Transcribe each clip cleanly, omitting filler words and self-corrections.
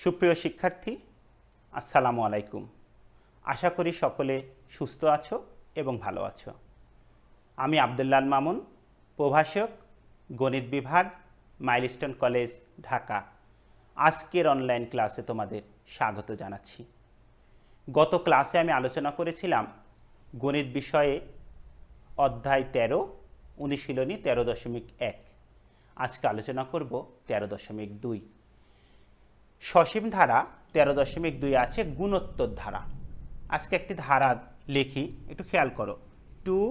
সুপ্রিয় শিক্ষার্থী, আসসালামু আলাইকুম। আশা করি সকলে সুস্থ আছো এবং ভালো আছো। আমি আব্দুল্লাহ মামুন, প্রভাষক, গণিত বিভাগ, মাইলস্টোন কলেজ, ঢাকা। আজকের অনলাইন ক্লাসে তোমাদের স্বাগত জানাচ্ছি। গত ক্লাসে আমি আলোচনা করেছিলাম গণিত বিষয়ে অধ্যায় 13, অনুশীলনী 13.1। আজকে আলোচনা করব 13.2। সসীম ধারা 13.2 আছে গুণোত্তর ধারা। আজকে একটি ধারা লিখি, একটু খেয়াল করো। 2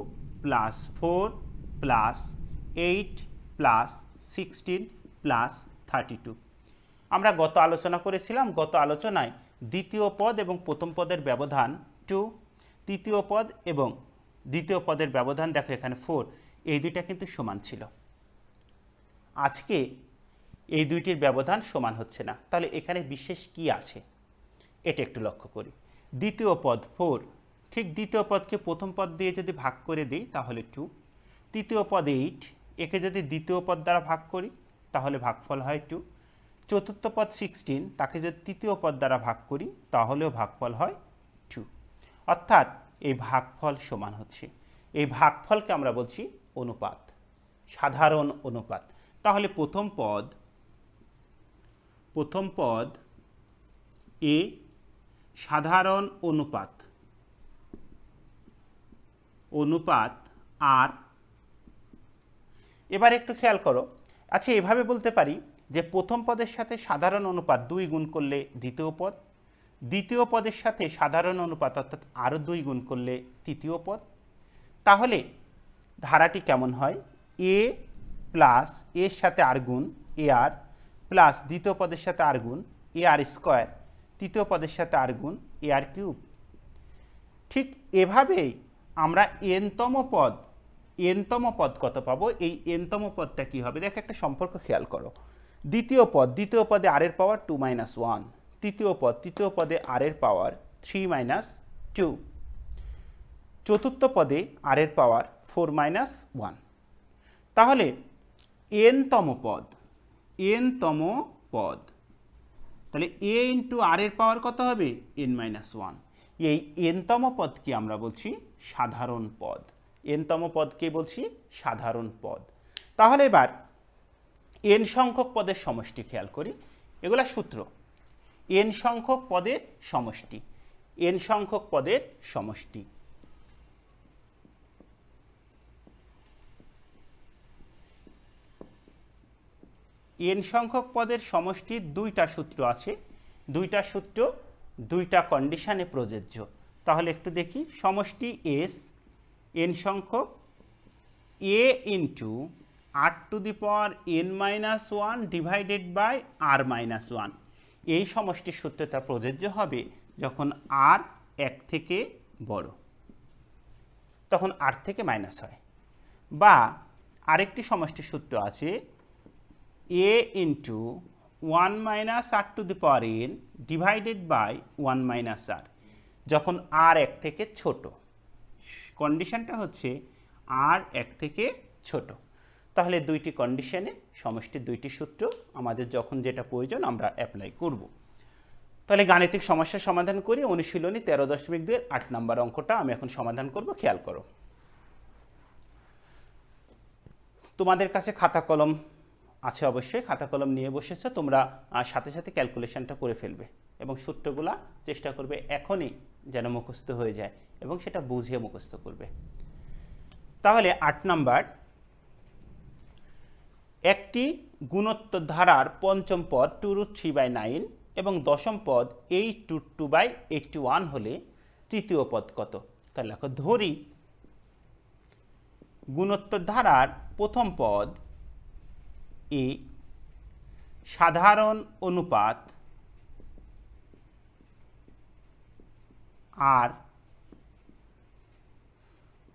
+ 4 + 8 + 16 + 32। আমরা গত আলোচনা করেছিলাম, গত আলোচনায় দ্বিতীয় পদ এবং প্রথম পদের ব্যবধান 2, তৃতীয় পদ এবং দ্বিতীয় পদের ব্যবধান দেখো এখানে 4, এই দুইটা কিন্তু সমান ছিল। আজকে এই দুইটির ব্যবধান সমান হচ্ছে না, তাহলে এখানে বিশেষ কি আছে এটা একটু লক্ষ্য করি। দ্বিতীয় পদ 4, ঠিক দ্বিতীয় পদকে প্রথম পদ দিয়ে যদি ভাগ করে দিই তাহলে 2। তৃতীয় পদ 8, একে যদি দ্বিতীয় পদ দ্বারা ভাগ করি তাহলে ভাগফল হয় 2। চতুর্থ পদ 16, তাকে যদি তৃতীয় পদ দ্বারা ভাগ করি তাহলেও ভাগফল হয় 2। অর্থাৎ এই ভাগফল সমান হচ্ছে। এই ভাগফলকে আমরা বলছি অনুপাত, সাধারণ অনুপাত। তাহলে প্রথম পদ এ সাধারণ অনুপাত আর। এবার একটু খেয়াল করো, আচ্ছা এভাবে বলতে পারি যে প্রথম পদের সাথে সাধারণ অনুপাত 2 গুণ করলে দ্বিতীয় পদ, দ্বিতীয় পদের সাথে সাধারণ অনুপাত অর্থাৎ আরও 2 গুণ করলে তৃতীয় পদ। তাহলে ধারাটি কেমন হয়? এ প্লাস এর সাথে আর গুণ এ আর প্লাস দ্বিতীয় পদের সাথে আর গুণ এ আর স্কোয়ার, তৃতীয় পদের সাথে আর গুণ এ আর কিউব। ঠিক এভাবেই আমরা এনতম পদ কত পাবো? এই এনতম পদটা কি হবে? দেখো একটা সম্পর্ক খেয়াল করো। দ্বিতীয় পদে আর এর পাওয়ার 2 - 1, তৃতীয় পদে আর এর পাওয়ার 3 - 2, চতুর্থ পদে আর এর পাওয়ার 4 - 1। তাহলে এনতম পদ তাহলে এ ইন্টু আর এর পাওয়ার কত হবে? n-1। এই এনতম পদকে আমরা বলছি সাধারণ পদ। এনতম পদকে বলছি সাধারণ পদ। তাহলে এবার এন সংখ্যক পদের সমষ্টি খেয়াল করি। এগুলা সূত্র। এন সংখ্যক পদের সমষ্টি, এন সংখ্যক পদের সমষ্টি। এন সংখ্যক পদের সমষ্টির দুইটা সূত্র আছে, দুইটা সূত্র দুইটা কন্ডিশনে প্রযোজ্য। তাহলে একটু দেখি। সমষ্টি এস এন সংখ্যক এ into r⁻n-1 divided by r-1। এই সমষ্টির সূত্রটা প্রযোজ্য হবে যখন আর 1 থেকে বড়, তখন আর থেকে মাইনাস হয়। বা আরেকটি সমষ্টির সূত্র আছে a into 1 - r⁻n divided by 1 - r, যখন আর 1 থেকে ছোট। কন্ডিশনটা হচ্ছে আর 1 থেকে ছোট। তাহলে দুইটি কন্ডিশনে সমষ্টির দুইটি সূত্র আমাদের যখন যেটা প্রয়োজন আমরা অ্যাপ্লাই করব। তাহলে গাণিতিক সমস্যার সমাধান করি। অনুশীলনী 13.2 8 নম্বর অঙ্কটা আমি এখন সমাধান করব। খেয়াল করো, তোমাদের কাছে খাতা কলম আছে, অবশ্যই খাতা কলম নিয়ে বসেছো। তোমরা সাথে সাথে ক্যালকুলেশনটা করে ফেলবে এবং সূত্রগুলা চেষ্টা করবে এখনই যেন মুখস্থ হয়ে যায় এবং সেটা বুঝে মুখস্থ করবে। তাহলে 8 নাম্বার, একটি গুণোত্তর ধারার পঞ্চম পদ 2√3/9 এবং দশম পদ 8√2/81 হলে তৃতীয় পদ কত? তাহলে দেখো, ধরি গুণোত্তর ধারার প্রথম পদ এ সাধারণ অনুপাত আর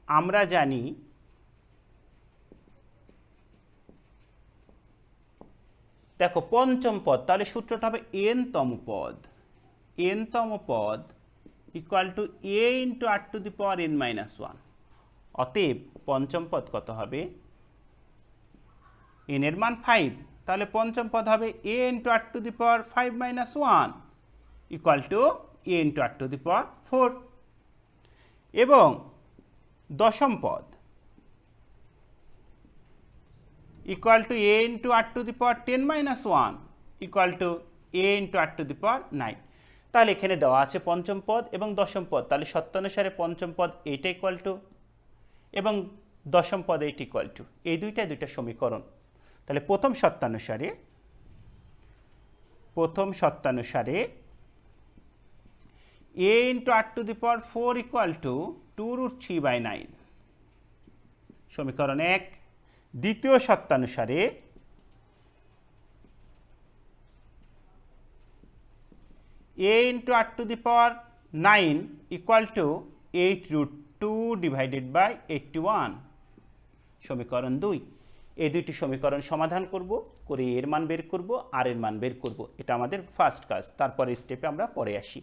আমরা জানি দেখো পঞ্চম পদ, তাহলে সূত্রটা হবে এনতম পদ equal to a into r⁻n-1। অতএব পঞ্চম পদ কত হবে? n এর মান 5, তাহলে পঞ্চম পদ হবে a into r to the power 5 minus 1 equal to a into r to the power 4 এবং দশম পদ equal to a into r to the power 10 minus 1 equal to a into r to the power 9। তাহলে এখানে দেওয়া আছে পঞ্চম পদ এবং দশম পদ, তাহলে সত্যানুসারে পঞ্চম পদ এইটা ইকুয়াল টু এবং দশম পদ এইটা ইকুয়াল টু, এই দুইটা সমীকরণ। তাহলে প্রথম সত্যানুসারে a into r to the power 4 equal to 2√3/9 সমীকরণ 1। দ্বিতীয় সত্যানুসারে a into r to the power 9 equal to 8√2 divided by 81 সমীকরণ 2। এই দুইটি সমীকরণ সমাধান করব, করে এর মান বের করব, আর এর মান বের করব। এটা আমাদের ফার্স্ট কাজ, তারপরে স্টেপে আমরা পরে আসি।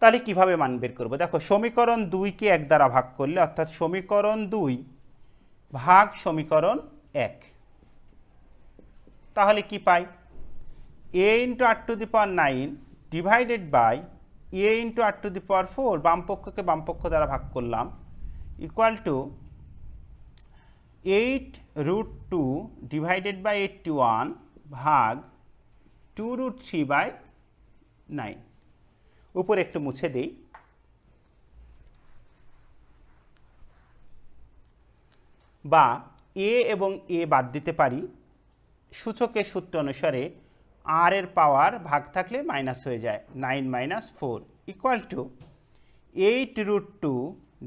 তাহলে কিভাবে মান বের করব? দেখো, সমীকরণ 2কে 1 দ্বারা ভাগ করলে অর্থাৎ সমীকরণ 2 ভাগ সমীকরণ 1, তাহলে কি পাই? a into r to the power 9 divided by a into r to the power 4, বাম পক্ষকে বাম পক্ষ দ্বারা ভাগ করলাম, ইকুয়াল টু 8√2 ডিভাইডেড বাই 81 ভাগ 2√3/9। উপরে একটু মুছে দেই। বা a এবং a বাদ দিতে পারি, সূচকের সূত্র অনুসারে r এর পাওয়ার ভাগ থাকলে মাইনাস হয়ে যায়, 9 minus 4 equal to 8√2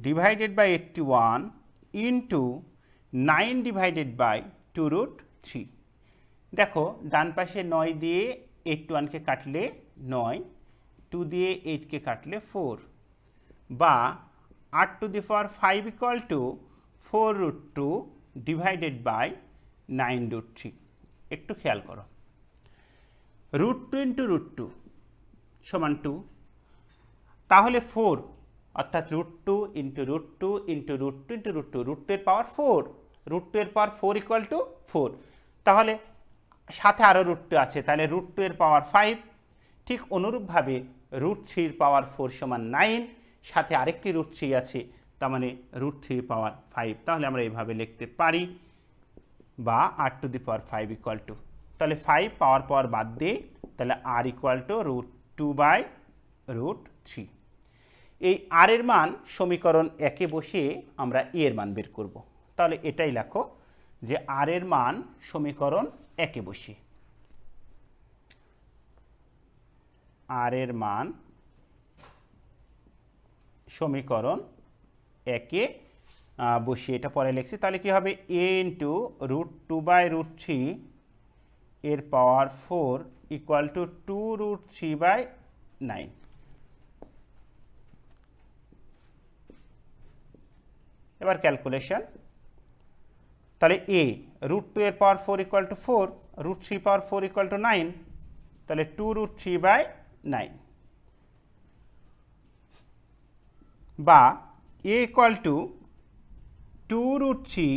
divided by 81 into 9 divided by 2√3। দেখো, ডান পাশে 9 দিয়ে 81কে কাটলে 9, 2 দিয়ে 8কে কাটলে 4, বা r to the power 5 equal to 4√2 divided by 9√3। একটু খেয়াল করো, √2 ইন্টু √2 সমান 2, তাহলে 4 অর্থাৎ √2 ইন্টু √2 ইন্টু √2 ইন্টু √2, √2 এর পাওয়ার 4, √2 এর পাওয়ার 4 ইকুয়াল টু 4। তাহলে সাথে আরও √2 আছে, তাহলে √2 এর পাওয়ার 5। ঠিক অনুরূপভাবে √3 এর পাওয়ার 4 সমান 9, সাথে আরেকটি √3 আছে, তার মানে √3 এর পাওয়ার 5। তাহলে আমরা এইভাবে লিখতে পারি, বা r to the power 5 equal two, তাহলে 5 পাওয়ার বাদ দিয়ে, তাহলে r ইকুয়াল টু √2/√3। এই r এর মান সমীকরণ 1-এ বসিয়ে আমরা a এর মান বের করব। তাহলে এটাই লেখো যে r এর মান সমীকরণ 1-এ বসিয়ে, r এর মান সমীকরণ 1-এ বসিয়ে এটা পরে লিখছি। তাহলে কি হবে? a ইন্টু √2/√3 এর পাওয়ার 4 ইকুয়াল টু 2√3/9। এবার ক্যালকুলেশন, তাহলে a √2 এর power 4 equal to 4, √3 power 4 equal to 9, তাহলে 2√3/9, বা a equal to 2√3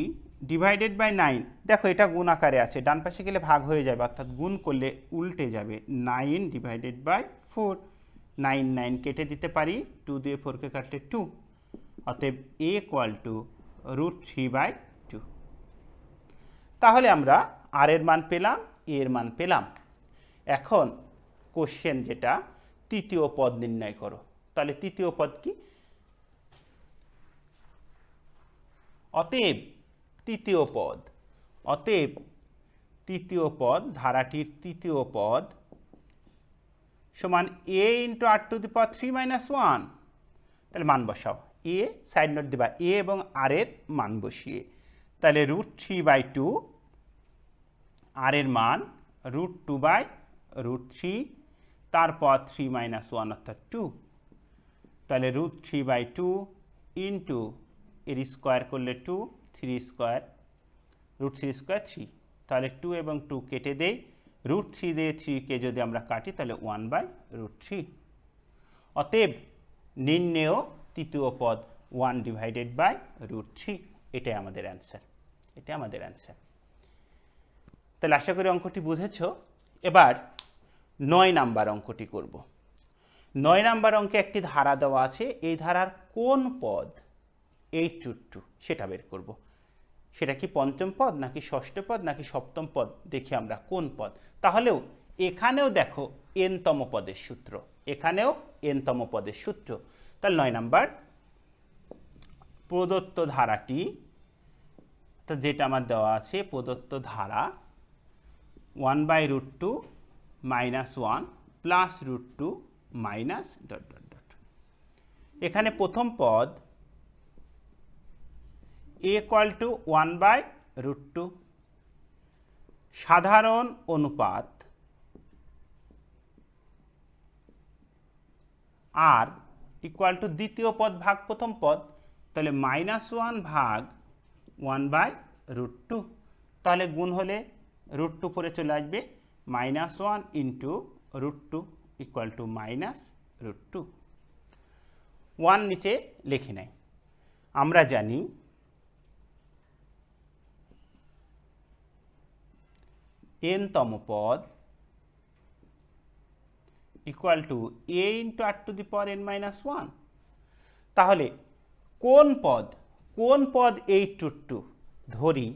divided by 9। দেখো, এটা গুণ আকারে আছে, ডান পাশে গেলে ভাগ হয়ে যাবে, অর্থাৎ গুণ করলে উল্টে যাবে, 9 ডিভাইডেড বাই 4, 9 9 কেটে দিতে পারি, 2 দিয়ে 4কে কাটলে 2, অতএব a ইকুয়াল টু √3/2। তাহলে আমরা r এর মান পেলাম, a এর মান পেলাম। এখন কোশ্চেন যেটা, তৃতীয় পদ নির্ণয় করো। তাহলে তৃতীয় পদ কি? অতএব তৃতীয় পদ, ধারাটির তৃতীয় পদ সমান a into r to the power 3 minus 1। তাহলে মান বসাও, a সাইড নোট দিবা, a এবং r এর মান বসিয়ে, তাহলে √3/2, r এর মান √2/√3, তারপর 3 মাইনাস 1 অর্থাৎ 2, তাহলে √3/2 ইন্টু এর স্কোয়ার করলে 2, 3 স্কোয়ার, √3 স্কোয়ার 3, তাহলে 2 এবং 2 কেটে দেই, √3 দিয়ে 3কে যদি আমরা কাটি তাহলে 1/√3। অতএব নির্ণেয় তৃতীয় পদ 1 ডিভাইডেড বাই √3। এটাই আমাদের অ্যান্সার, তাহলে আশা করি অঙ্কটি বুঝেছো। এবার 9 নাম্বার অঙ্কটি করব। 9 নাম্বার অঙ্কে একটি ধারা দেওয়া আছে, এই ধারার কোন পদ 8√2 সেটা বের করব। সেটা কি পঞ্চম পদ নাকি ষষ্ঠ পদ নাকি সপ্তম পদ, দেখি আমরা কোন পদ। তাহলেও এখানেও দেখো n-তম পদের সূত্র, এখানেও n-তম পদের সূত্র। তাহলে 9 নাম্বার, প্রদত্ত ধারাটি, তো যেটা আমার দেওয়া আছে প্রদত্ত ধারা 1/√2 -1 প্লাস √2 মাইনাস ... এখানে প্রথম পদ a = 1/√2, সাধারণ অনুপাত আর = দ্বিতীয় পদ ভাগ প্রথম পদ, তাহলে -1 ভাগ 1/√2, তাহলে গুণ হলে √2 পরে চলে আসবে, -1 × √2 = -√2। 1 নিচে লিখে নেয়। আমরা জানি n-তম পদ = a × r⁻n−1। তাহলে কোন পদ 8√2, ধরি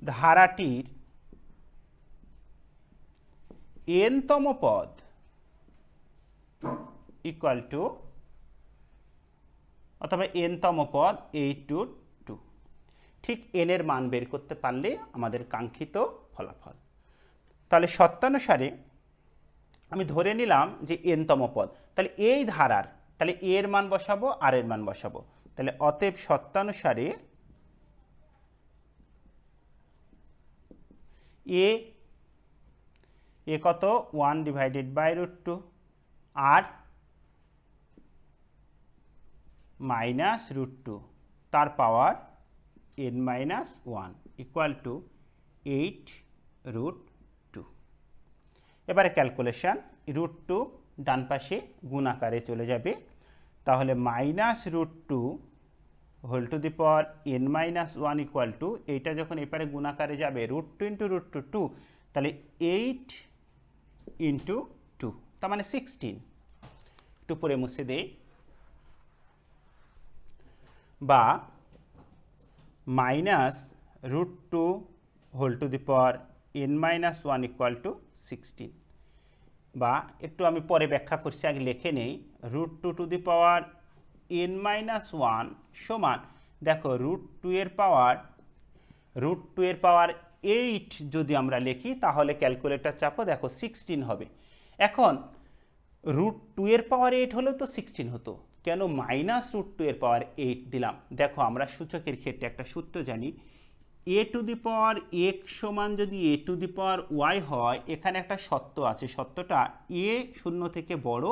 ধারাটির n-তম পদ অথবা n-তম পদ 8√2, ঠিক n এর মান বের করতে পারলে আমাদের কাঙ্ক্ষিত ফলাফল। তাহলে সত্যানুসারে আমি ধরে নিলাম যে n-তম পদ, তাহলে এই ধারার, তাহলে a এর মান বসাবো আর এর মান বসাবো, তাহলে অতএব সত্যানুসারে a কত 1/√2 আর -√2 তার পাওয়ার n-1 = 8√2। এবারে ক্যালকুলেশন, √2 ডান পাশে গুণ আকারে চলে যাবে, তাহলে -√2 n-1 এইটা যখন এপারে গুণ আকারে যাবে √2 × √2 2, তাহলে 8 × 2 তার মানে 16, একটু পরে মুছে দেই, বা -√2 n-1 = 16, বা একটু আমি পরে ব্যাখ্যা করছি, আগে লিখে নেই, √2 n-1 সমান, দেখো √2 এর পাওয়ার 8 যদি আমরা লিখি তাহলে ক্যালকুলেটর চাপো, দেখো 16 হবে। এখন √2 এর পাওয়ার 8 হলেও তো 16 হতো, কেন -√2 এর পাওয়ার 8 দিলাম? দেখো আমরা সূচকের ক্ষেত্রে একটা সূত্র জানি, a⁴x সমান যদি a⁴y হয়, এখানে একটা সত্য আছে, সত্যটা a শূন্য থেকে বড়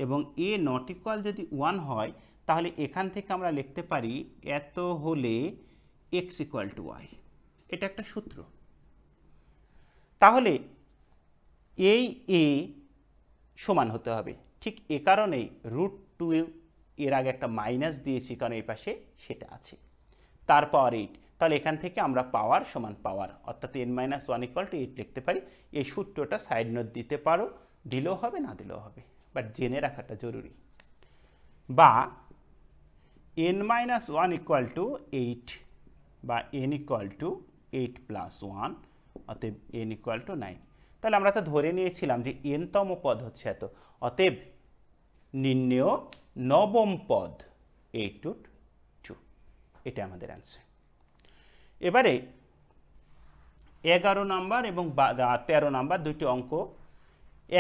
এবং a ≠ যদি 1 হয়, তাহলে এখান থেকে আমরা লিখতে পারি এত হলে x = y, এটা একটা সূত্র। তাহলে এই a সমান হতে হবে, ঠিক এ কারণেই √2 এর আগে একটা মাইনাস দিয়েছি, কারণ এই পাশে সেটা আছে, তার পাওয়ার 8, তাহলে এখান থেকে আমরা পাওয়ার সমান পাওয়ার, অর্থাৎ n-1 = 8 লিখতে পারি। এই সূত্রটা সাইড নোট দিতে পারো, দিলেও হবে না দিলেও হবে, বাট জেনে রাখাটা জরুরি। বা n-1 = 8 বা n = 8 + 1, অতএব n = 9। তাহলে আমরা তো ধরে নিয়েছিলাম যে n-তম পদ হচ্ছে এত, অতএব নির্ণেয় নবম পদ 8√2, এটা আমাদের অ্যান্সার। এবারে 11 নাম্বার এবং 13 নাম্বার দুটি অঙ্ক।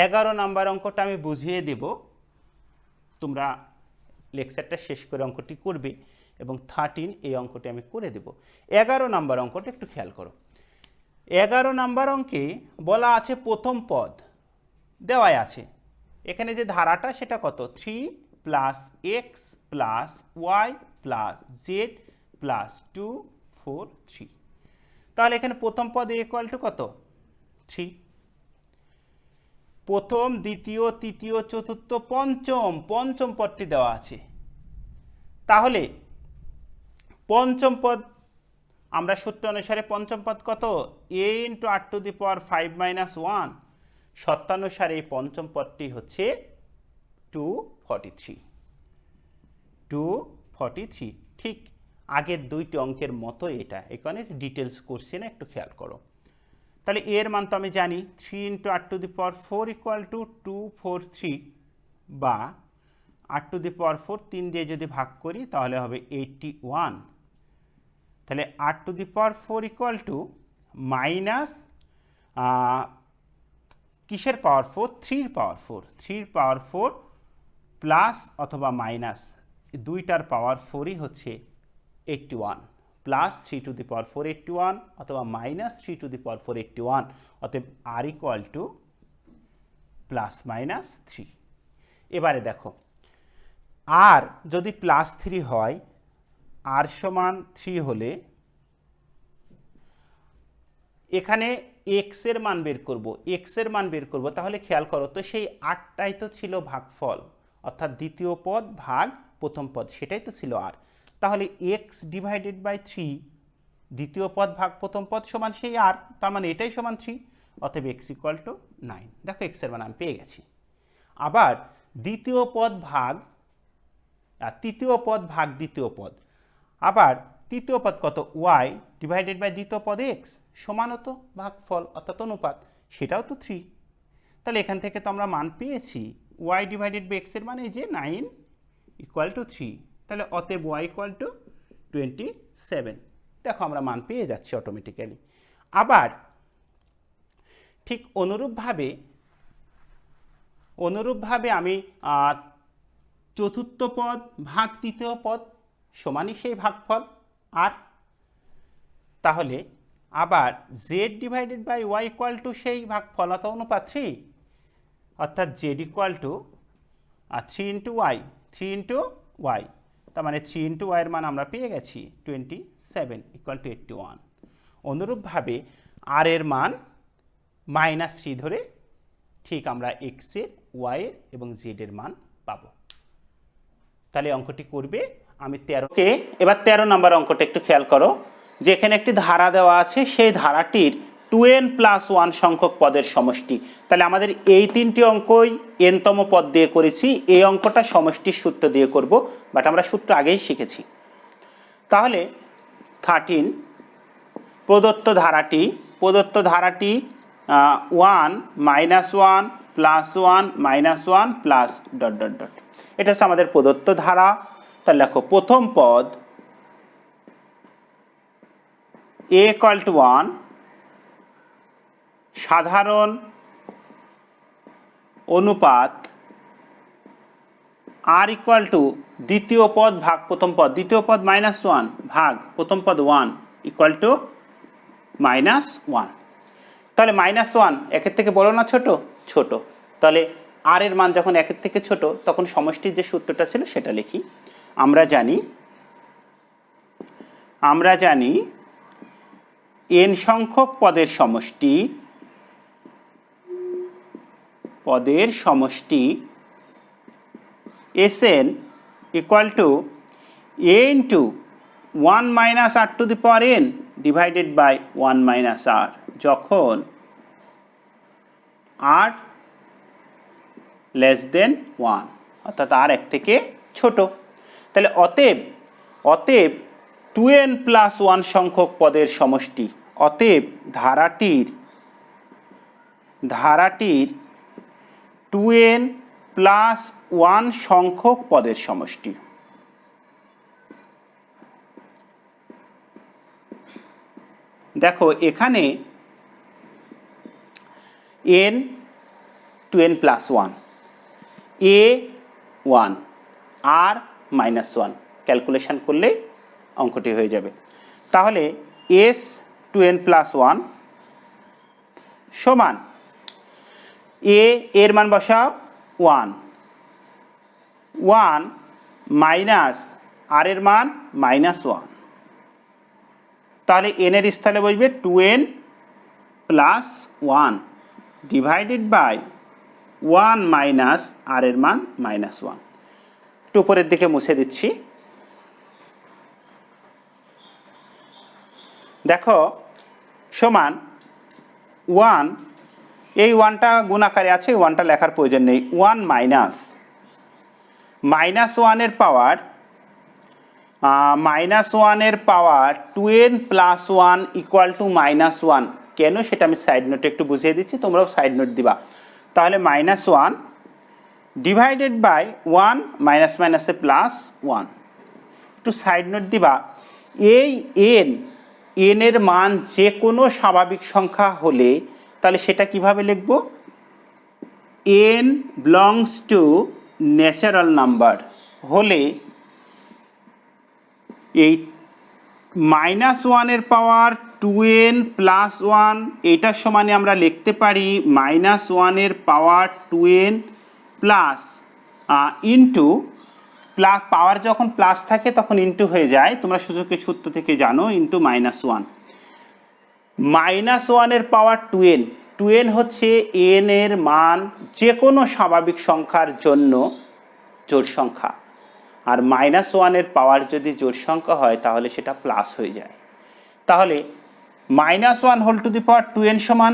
11 নাম্বার অঙ্কটা আমি বুঝিয়ে দেব, তোমরা লেকচারটা শেষ করে অঙ্কটি করবে, এবং 13 এই অঙ্কটি আমি করে দেব। 11 নাম্বার অঙ্কটা একটু খেয়াল করো। 11 নাম্বার অঙ্কে বলা আছে প্রথম পদ দেওয়াই আছে, এখানে যে ধারাটা সেটা কত 3 + x + y + z + 2 4 3, তাহলে এখানে প্রথম পদ a = কত 3, প্রথম দ্বিতীয় তৃতীয় চতুর্থ পঞ্চম পদটি দেওয়া আছে, তাহলে পঞ্চম পদ আমরা সূত্র অনুসারে পঞ্চম পদ কত, a into r to the power 5 minus 1। সত্যানুসারে এই পঞ্চম পদটি হচ্ছে 243। 243 ঠিক আগের দুইটি অঙ্কের মতো এটা, এখানে ডিটেলস করছি না, একটু খেয়াল করো। তাহলে এর মান তো আমি জানি 3 into r to the power 4 equal two 243, বা r টু দি পাওয়ার 4 3 দিয়ে যদি ভাগ করি তাহলে হবে 81। তাহলে r to the power 4 equal two minus কিসের পাওয়ার 4, 3 পাওয়ার 4, 3 পাওয়ার 4 প্লাস অথবা মাইনাস দুইটার পাওয়ার 4ই হচ্ছে 81, প্লাস 3 টু দি পাওয়ার 4 81 অথবা মাইনাস 3 টু দি পাওয়ার 4 81। অতএব r equal to plus minus 3। এবারে দেখো আর যদি প্লাস 3 হয়, r সমান 3 হলে এখানে x এর মান বের করব, x এর মান বের করব। তাহলে খেয়াল করো তো, সেই 8টাই তো ছিল ভাগফল, অর্থাৎ দ্বিতীয় পদ ভাগ প্রথম পদ, সেটাই তো ছিল r। তাহলে x ডিভাইডেড বাই 3, দ্বিতীয় পদ ভাগ প্রথম পদ সমান সেই r, তার মানে এটাই সমান 3। অতএব x ইকুয়াল টু 9। দেখো x এর মান আমি পেয়ে গেছি। আবার দ্বিতীয় পদ ভাগ তৃতীয় পদ ভাগ দ্বিতীয় পদ, আবার তৃতীয় পদ কত, y ডিভাইডেড বাই দ্বিতীয় পদ x সমানও তো ভাগফল অর্থাৎ অনুপাত, সেটাও তো 3। তাহলে এখান থেকে তো আমরা মান পেয়েছি y ডিভাইডেড বাই x এর মানে যে 9 ইকুয়াল টু 3। তাহলে অতএব y ইকুয়াল টু 27। দেখো আমরা মান পেয়ে যাচ্ছি অটোমেটিক্যালি। আবার ঠিক অনুরূপভাবে আমি চতুর্থ পদ ভাগ তৃতীয় পদ সমানই সেই ভাগফল আর। তাহলে আবার z divided by y equal to সেই ভাগফল অর্থাৎ অনুপাত 3, অর্থাৎ z equal to 3 into y, 3 into y, তার মানে 3 ইন্টু y এর মান আমরা পেয়ে গেছি 27 ইকুয়াল টু 81। অনুরূপভাবে r এর মান -3 ধরে ঠিক আমরা x এর, y এর এবং z এর মান পাবো। তাহলে অঙ্কটি করবে আমি 13কে। এবার 13 নম্বর অঙ্কটা একটু খেয়াল করো, যে এখানে একটি ধারা দেওয়া আছে, সেই ধারাটির 2n প্লাস 1 সংখ্যক পদের সমষ্টি। তাহলে আমাদের এই তিনটি অঙ্কই n তম পদ দিয়ে করেছি, এই অঙ্কটা সমষ্টির সূত্র দিয়ে করব, বাট আমরা সূত্র আগেই শিখেছি। তাহলে 13 প্রদত্ত ধারাটি 1 minus 1 plus 1 minus 1 plus dot dot dot, এটা হচ্ছে আমাদের প্রদত্ত ধারা। তাহলে দেখো প্রথম পদ a ইকুয়াল টু 1, সাধারণ অনুপাত r ইকুয়াল টু দ্বিতীয় পদ ভাগ প্রথম পদ, দ্বিতীয় পদ -1 ভাগ প্রথম পদ 1 ইকুয়াল টু -1। তাহলে -1 একের থেকে বড় না ছোট? ছোট। তাহলে r এর মান যখন একের থেকে ছোট, তখন সমষ্টির যে সূত্রটা ছিল সেটা লিখি। আমরা জানি n সংখ্যক পদের সমষ্টি Sn equal to a into 1 minus r to the power n divided by 1 minus r, যখন r লেস দেন 1, অর্থাৎ r এক থেকে ছোট। তাহলে অতএব 2n প্লাস 1 সংখ্যক পদের সমষ্টি, অতএব ধারাটির 2n প্লাস 1 সংখ্যক পদের সমষ্টি। দেখো এখানে n 2n plus 1, a 1, r -1, calculation করলে অঙ্কটি হয়ে যাবে। তাহলে s 2n প্লাস 1 সমান a এর মান বসাও 1 মাইনাস r এর মান -1, তাহলে n এর স্থানে বসবে 2n plus 1 divided by 1 minus r এর মান -1। একটু উপরের দিকে মুছে দিচ্ছি। দেখো সমান 1, এই 1টা গুণ আকারে আছে, 1টা লেখার প্রয়োজন নেই। 1 মাইনাস 1-এর পাওয়ার -1 প্লাস 1 ইকুয়াল টু -1। কেন সেটা আমি সাইড নোটে একটু বুঝিয়ে দিচ্ছি, তোমরাও সাইড নোট দিবা। তাহলে -1 ডিভাইডেড বাই 1 মাইনাস মাইনাসে +1, একটু সাইড নোট দিবা। এই এন এর মান যে কোনো স্বাভাবিক সংখ্যা হলে তাহলে সেটা কিভাবে লিখব? n belongs to natural number হলে এই -1-এর পাওয়ার 2n প্লাস 1 এইটার সমানে আমরা লিখতে পারি -1-এর পাওয়ার 2n প্লাস ইন্টু প্লাস, পাওয়ার যখন প্লাস থাকে তখন ইন্টু হয়ে যায়, তোমরা সূচকের সূত্র থেকে জানো, ইন্টু -1। -1-এর পাওয়ার 2n হচ্ছে n এর মান যে কোনো স্বাভাবিক সংখ্যার জন্য জোড় সংখ্যা, আর -1-এর পাওয়ার যদি জোড় সংখ্যা হয় তাহলে সেটা প্লাস হয়ে যায়। তাহলে -1 whole to the power 2n সমান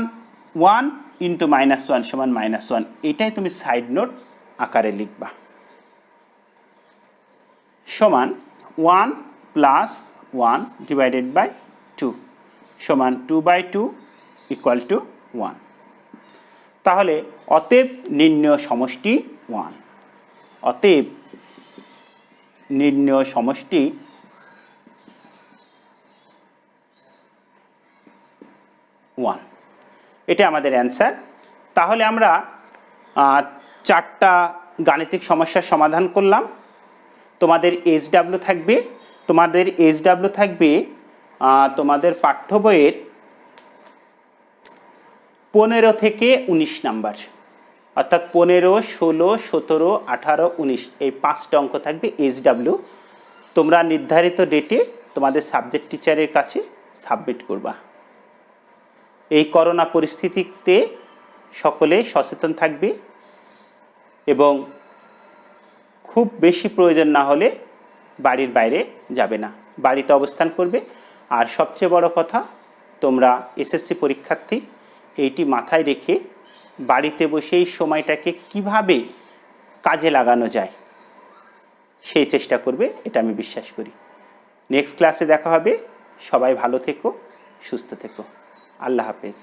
1 ইন্টু -1 সমান -1, এটাই তুমি সাইড নোট আকারে লিখবা। সমান 1 প্লাস 1 ডিভাইডেড বাই 2 সমান 2/2 ইকুয়াল টু 1। তাহলে অতএব নির্ণেয় সমষ্টি 1। অতএব নির্ণেয় সমষ্টি 1, এটা আমাদের অ্যান্সার। তাহলে আমরা 4টা গাণিতিক সমস্যার সমাধান করলাম। তোমাদের SW থাকবে, তোমাদের পাঠ্য বইয়ের 15 থেকে 19 নাম্বার, অর্থাৎ 15, 16, 17, 18, 19 এই 5টা অঙ্ক থাকবে SW। তোমরা নির্ধারিত ডেটে তোমাদের সাবজেক্ট টিচারের কাছে সাবমিট করবা। এই করোনা পরিস্থিতিতে সকলে সচেতন থাকবে এবং খুব বেশি প্রয়োজন না হলে বাড়ির বাইরে যাবে না, বাড়িতে অবস্থান করবে। আর সবচেয়ে বড় কথা, তোমরা এসএসসি পরীক্ষার্থী, এইটি মাথায় রেখে বাড়িতে বসে এই সময়টাকে কিভাবে কাজে লাগানো যায় সেই চেষ্টা করবে, এটা আমি বিশ্বাস করি। নেক্সট ক্লাসে দেখা হবে। সবাই ভালো থেকো, সুস্থ থেকো। আল্লাহ হাফেজ।